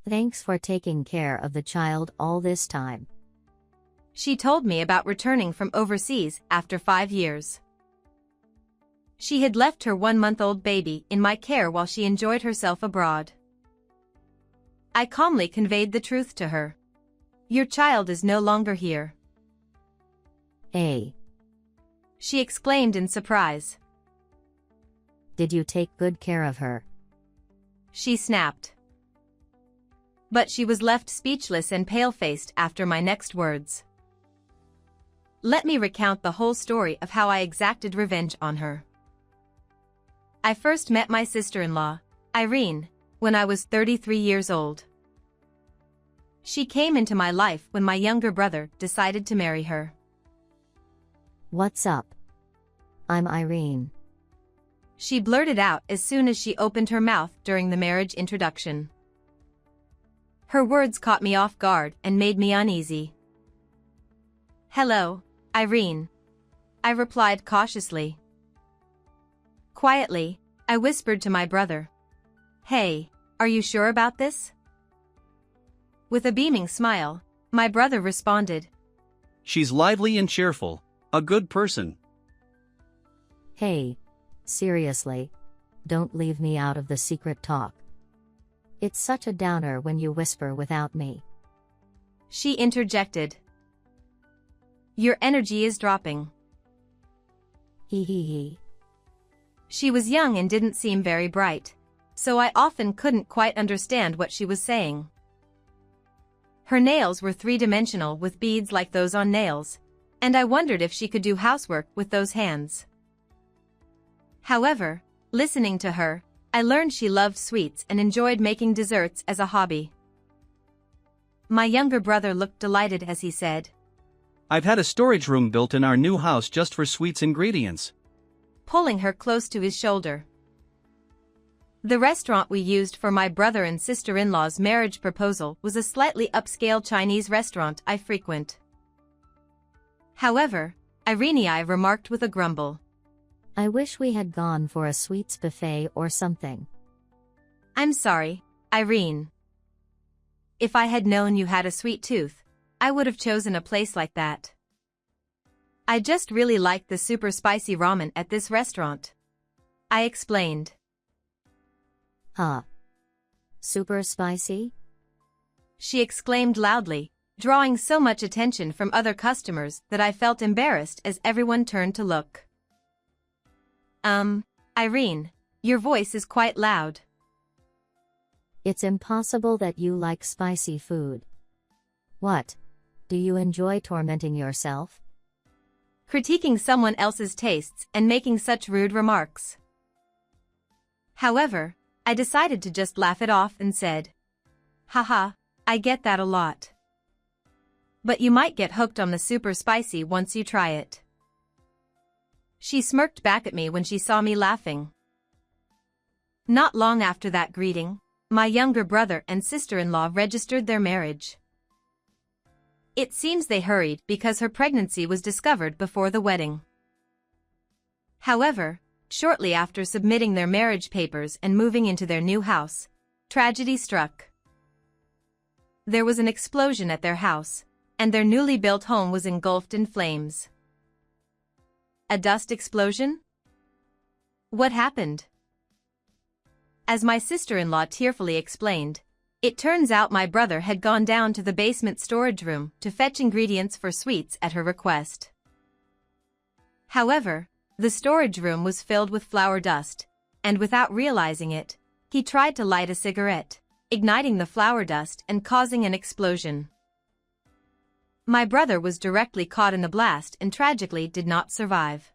Thanks for taking care of the child all this time. She told me about returning from overseas after 5 years. She had left her 1-month-old baby in my care while she enjoyed herself abroad. I calmly conveyed the truth to her. Your child is no longer here. She exclaimed in surprise. Did you take good care of her? She snapped. But she was left speechless and pale-faced after my next words. Let me recount the whole story of how I exacted revenge on her. I first met my sister-in-law, Irene, when I was 33 years old. She came into my life when my younger brother decided to marry her. What's up? I'm Irene. She blurted out as soon as she opened her mouth during the marriage introduction. Her words caught me off guard and made me uneasy. Hello, Irene. I replied cautiously. Quietly, I whispered to my brother. Hey, are you sure about this? With a beaming smile, my brother responded. She's lively and cheerful, a good person. Hey, seriously, don't leave me out of the secret talk. It's such a downer when you whisper without me. She interjected. Your energy is dropping. Hee. She was young and didn't seem very bright, so I often couldn't quite understand what she was saying. Her nails were 3-dimensional with beads like those on nails, and I wondered if she could do housework with those hands. However, listening to her, I learned she loved sweets and enjoyed making desserts as a hobby. My younger brother looked delighted as he said, I've had a storage room built in our new house just for sweets ingredients. Pulling her close to his shoulder. The restaurant we used for my brother and sister-in-law's marriage proposal was a slightly upscale Chinese restaurant I frequent. However, Irene remarked with a grumble. I wish we had gone for a sweets buffet or something. I'm sorry, Irene. If I had known you had a sweet tooth, I would have chosen a place like that. I just really liked the super spicy ramen at this restaurant. I explained. Huh? Super spicy? She exclaimed loudly, drawing so much attention from other customers that I felt embarrassed as everyone turned to look. Irene, your voice is quite loud. It's impossible that you like spicy food. What? Do you enjoy tormenting yourself? Critiquing someone else's tastes and making such rude remarks. However, I decided to just laugh it off and said, Haha, I get that a lot. But you might get hooked on the super spicy once you try it. She smirked back at me when she saw me laughing. Not long after that greeting, my younger brother and sister-in-law registered their marriage. It seems they hurried because her pregnancy was discovered before the wedding. However, shortly after submitting their marriage papers and moving into their new house, tragedy struck. There was an explosion at their house, and their newly built home was engulfed in flames. A dust explosion? What happened? As my sister-in-law tearfully explained, it turns out my brother had gone down to the basement storage room to fetch ingredients for sweets at her request. However, the storage room was filled with flour dust, and without realizing it, he tried to light a cigarette, igniting the flour dust and causing an explosion. My brother was directly caught in the blast and tragically did not survive.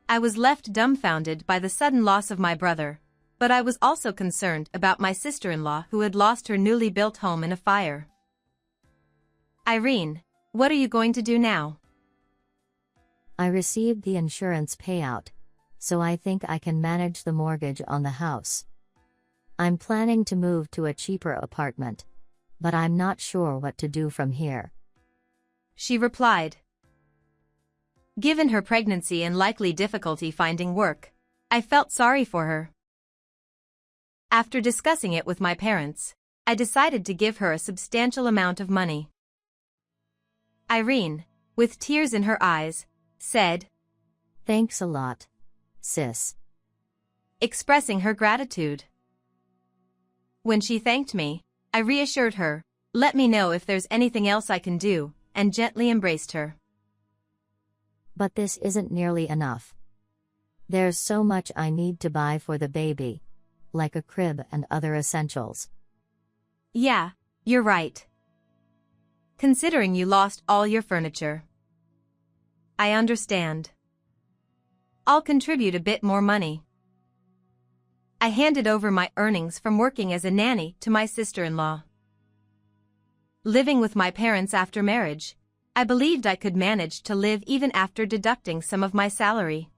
I was left dumbfounded by the sudden loss of my brother, but I was also concerned about my sister-in-law who had lost her newly built home in a fire. Irene, what are you going to do now? I received the insurance payout, so I think I can manage the mortgage on the house. I'm planning to move to a cheaper apartment, but I'm not sure what to do from here. She replied. Given her pregnancy and likely difficulty finding work, I felt sorry for her. After discussing it with my parents, I decided to give her a substantial amount of money. Irene, with tears in her eyes, said, "Thanks a lot, sis." expressing her gratitude. When she thanked me, I reassured her, let me know if there's anything else I can do, and gently embraced her. "But this isn't nearly enough. There's so much I need to buy for the baby, like a crib and other essentials." Yeah, you're right. Considering you lost all your furniture. I understand. I'll contribute a bit more money. I handed over my earnings from working as a nanny to my sister-in-law. Living with my parents after marriage, I believed I could manage to live even after deducting some of my salary.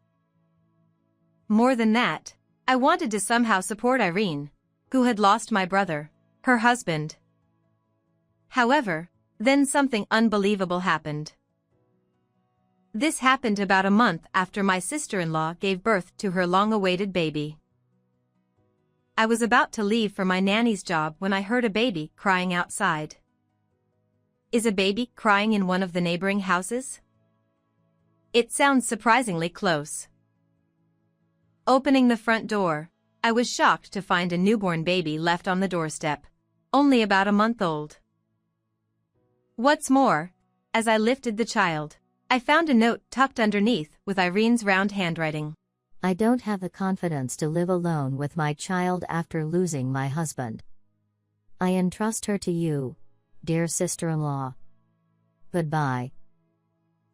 More than that, I wanted to somehow support Irene, who had lost my brother, her husband. However, then something unbelievable happened. This happened about a month after my sister-in-law gave birth to her long-awaited baby. I was about to leave for my nanny's job when I heard a baby crying outside. Is a baby crying in one of the neighboring houses? It sounds surprisingly close. Opening the front door, I was shocked to find a newborn baby left on the doorstep, only about a month old. What's more, as I lifted the child, I found a note tucked underneath with Irene's round handwriting. "I don't have the confidence to live alone with my child after losing my husband. I entrust her to you, dear sister-in-law. Goodbye."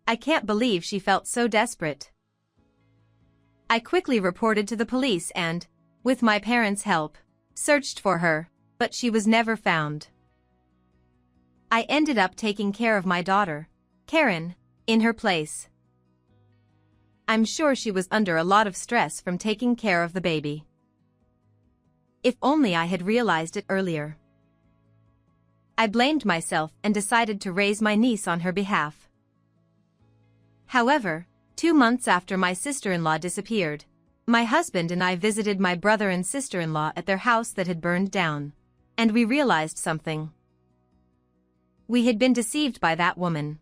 I can't believe she felt so desperate. I quickly reported to the police and, with my parents' help, searched for her, but she was never found. I ended up taking care of my daughter, Karen, in her place. I'm sure she was under a lot of stress from taking care of the baby. If only I had realized it earlier. I blamed myself and decided to raise my niece on her behalf. However, 2 months after my sister-in-law disappeared, my husband and I visited my brother and sister-in-law at their house that had burned down, and we realized something. We had been deceived by that woman.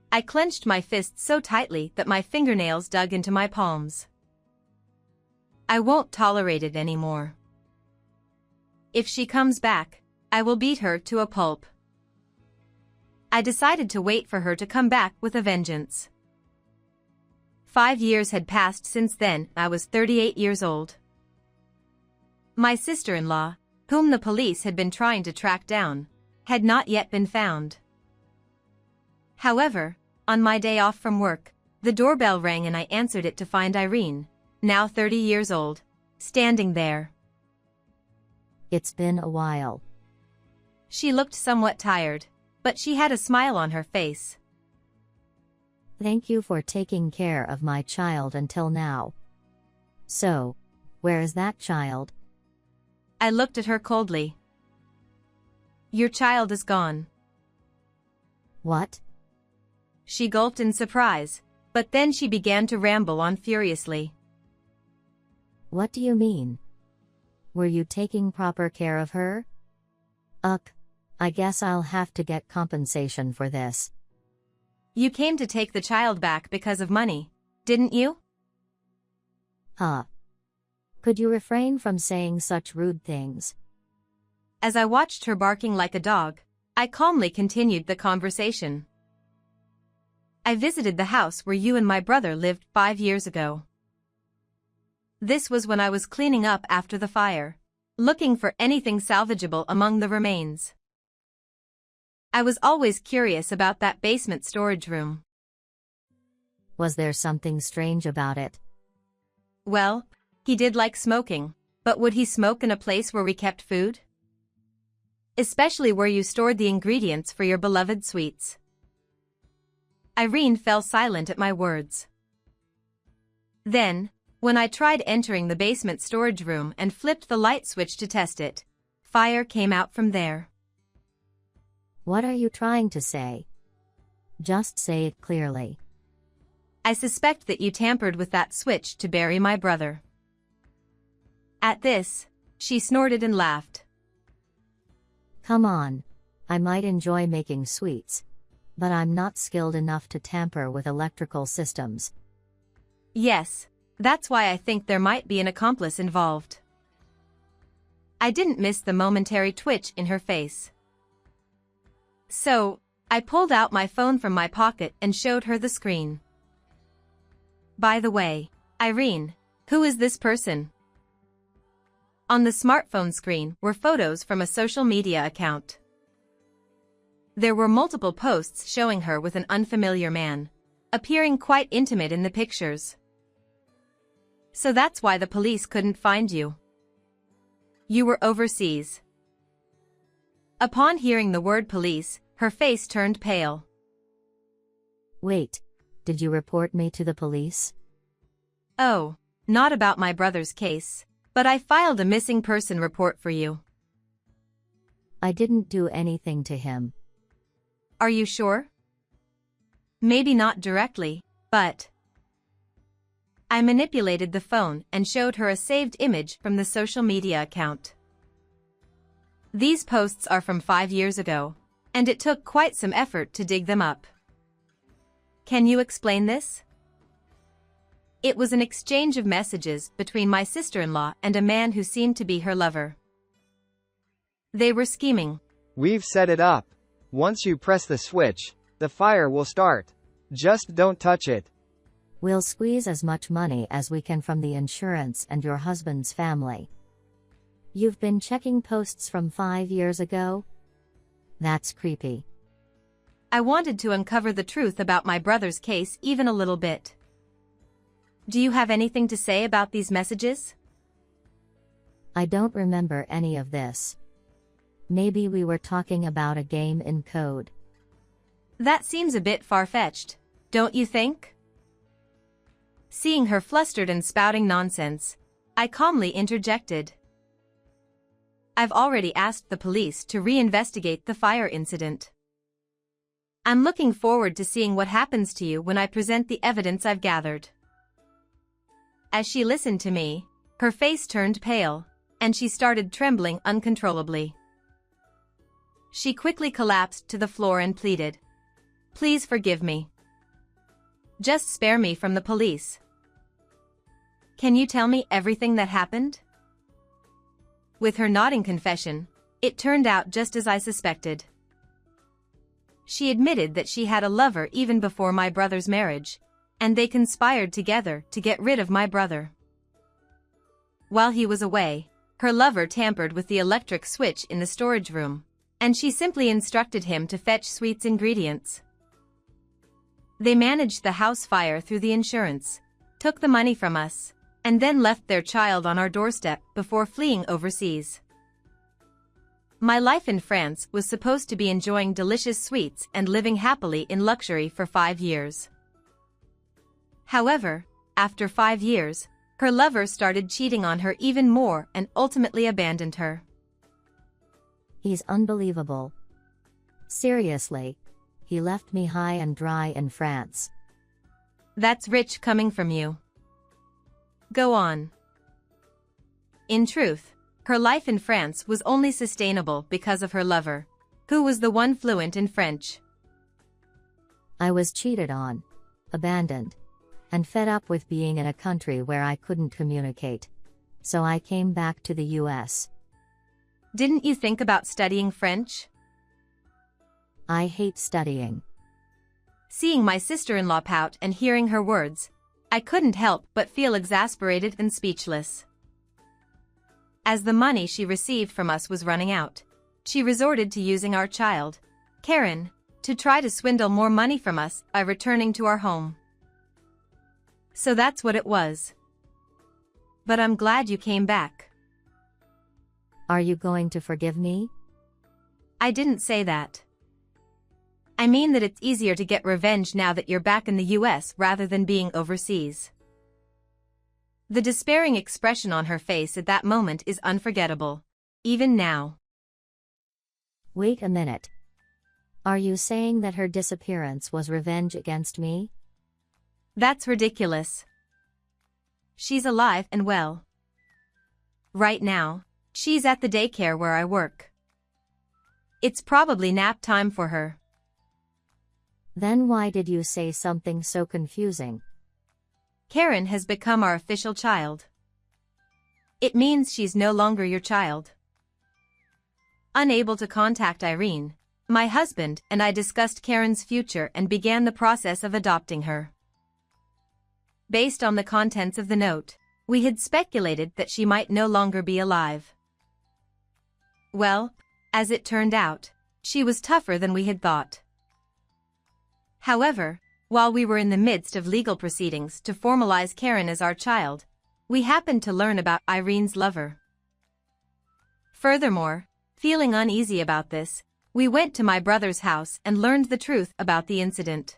I clenched my fists so tightly that my fingernails dug into my palms. I won't tolerate it anymore. If she comes back, I will beat her to a pulp. I decided to wait for her to come back with a vengeance. 5 years had passed since then. I was 38 years old. My sister-in-law, whom the police had been trying to track down, had not yet been found. However, on my day off from work, the doorbell rang and I answered it to find Irene, now 30 years old, standing there. "It's been a while." She looked somewhat tired, but she had a smile on her face. "Thank you for taking care of my child until now. So, where is that child?" I looked at her coldly. Your child is gone. "What?" She gulped in surprise, but then she began to ramble on furiously. "What do you mean? Were you taking proper care of her? Ugh, I guess I'll have to get compensation for this." You came to take the child back because of money, didn't you? Huh. Could you refrain from saying such rude things? As I watched her barking like a dog, I calmly continued the conversation. I visited the house where you and my brother lived 5 years ago. This was when I was cleaning up after the fire, looking for anything salvageable among the remains. I was always curious about that basement storage room. Was there something strange about it? Well, he did like smoking, but would he smoke in a place where we kept food? Especially where you stored the ingredients for your beloved sweets. Irene fell silent at my words. Then, when I tried entering the basement storage room and flipped the light switch to test it, fire came out from there. What are you trying to say? Just say it clearly. I suspect that you tampered with that switch to bury my brother. At this, she snorted and laughed. Come on. I might enjoy making sweets, but I'm not skilled enough to tamper with electrical systems. Yes, that's why I think there might be an accomplice involved. I didn't miss the momentary twitch in her face. So, I pulled out my phone from my pocket and showed her the screen. By the way, Irene, who is this person? On the smartphone screen were photos from a social media account. There were multiple posts showing her with an unfamiliar man, appearing quite intimate in the pictures. So that's why the police couldn't find you. You were overseas. Upon hearing the word police, her face turned pale. Wait, did you report me to the police? Oh, not about my brother's case, but I filed a missing person report for you. I didn't do anything to him. Are you sure? Maybe not directly, but... I manipulated the phone and showed her a saved image from the social media account. These posts are from 5 years ago, and it took quite some effort to dig them up. Can you explain this? It was an exchange of messages between my sister-in-law and a man who seemed to be her lover. They were scheming. We've set it up. Once you press the switch, the fire will start. Just don't touch it. We'll squeeze as much money as we can from the insurance and your husband's family. You've been checking posts from 5 years ago? That's creepy. I wanted to uncover the truth about my brother's case even a little bit. Do you have anything to say about these messages? I don't remember any of this. Maybe we were talking about a game in code. That seems a bit far-fetched, don't you think? Seeing her flustered and spouting nonsense, I calmly interjected. I've already asked the police to reinvestigate the fire incident. I'm looking forward to seeing what happens to you when I present the evidence I've gathered. As she listened to me, her face turned pale, and she started trembling uncontrollably. She quickly collapsed to the floor and pleaded, "Please forgive me. Just spare me from the police. Can you tell me everything that happened?" With her nodding confession, it turned out just as I suspected. She admitted that she had a lover even before my brother's marriage, and they conspired together to get rid of my brother. While he was away, her lover tampered with the electric switch in the storage room, and she simply instructed him to fetch sweets ingredients. They managed the house fire through the insurance, took the money from us, and then left their child on our doorstep before fleeing overseas. My life in France was supposed to be enjoying delicious sweets and living happily in luxury for 5 years. However, after 5 years, her lover started cheating on her even more and ultimately abandoned her. He's unbelievable. Seriously, he left me high and dry in France. That's rich coming from you. Go on. In truth, her life in France was only sustainable because of her lover, who was the one fluent in French. I was cheated on, abandoned, and fed up with being in a country where I couldn't communicate. So I came back to the US. Didn't you think about studying French? I hate studying. Seeing my sister-in-law pout and hearing her words, I couldn't help but feel exasperated and speechless. As the money she received from us was running out, she resorted to using our child, Karen, to try to swindle more money from us by returning to our home. So that's what it was. But I'm glad you came back. Are you going to forgive me? I didn't say that. I mean that it's easier to get revenge now that you're back in the US rather than being overseas. The despairing expression on her face at that moment is unforgettable, even now. Wait a minute. Are you saying that her disappearance was revenge against me? That's ridiculous. She's alive and well. Right now, she's at the daycare where I work. It's probably nap time for her. Then why did you say something so confusing? Karen has become our official child. It means she's no longer your child. Unable to contact Irene, my husband and I discussed Karen's future and began the process of adopting her. Based on the contents of the note, we had speculated that she might no longer be alive. Well, as it turned out, she was tougher than we had thought. However, while we were in the midst of legal proceedings to formalize Karen as our child, we happened to learn about Irene's lover. Furthermore, feeling uneasy about this, we went to my brother's house and learned the truth about the incident.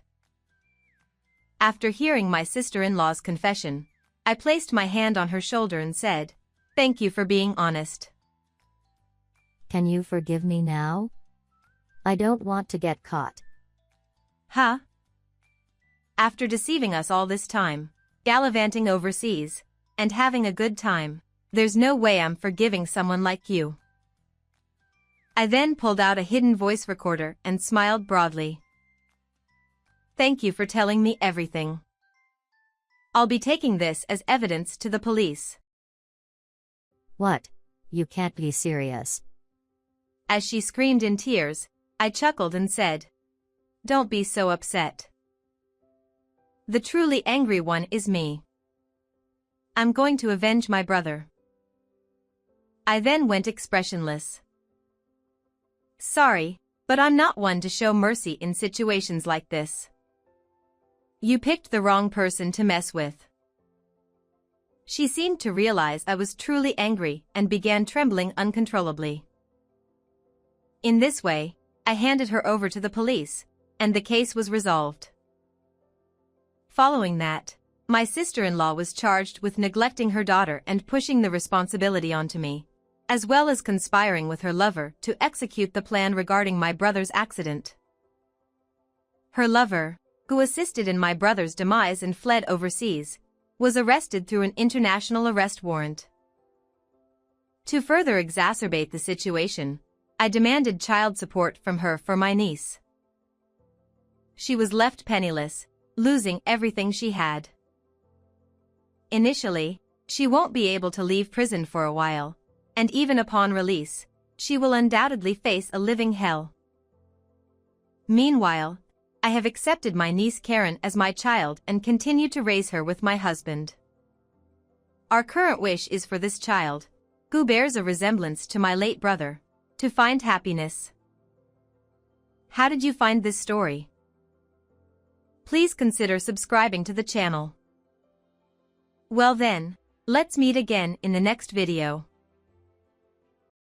After hearing my sister-in-law's confession, I placed my hand on her shoulder and said, "Thank you for being honest." Can you forgive me now? I don't want to get caught. Huh? After deceiving us all this time, gallivanting overseas, and having a good time, there's no way I'm forgiving someone like you. I then pulled out a hidden voice recorder and smiled broadly. Thank you for telling me everything. I'll be taking this as evidence to the police. What? You can't be serious. As she screamed in tears, I chuckled and said, "Don't be so upset. The truly angry one is me. I'm going to avenge my brother." I then went expressionless. Sorry, but I'm not one to show mercy in situations like this. You picked the wrong person to mess with. She seemed to realize I was truly angry and began trembling uncontrollably. In this way, I handed her over to the police, and the case was resolved. Following that, my sister-in-law was charged with neglecting her daughter and pushing the responsibility onto me, as well as conspiring with her lover to execute the plan regarding my brother's accident. Her lover, who assisted in my brother's demise and fled overseas, was arrested through an international arrest warrant. To further exacerbate the situation, I demanded child support from her for my niece. She was left penniless, losing everything she had. Initially, she won't be able to leave prison for a while, and even upon release, she will undoubtedly face a living hell. Meanwhile, I have accepted my niece Karen as my child and continue to raise her with my husband. Our current wish is for this child, who bears a resemblance to my late brother, to find happiness. How did you find this story? Please consider subscribing to the channel. Well then, let's meet again in the next video.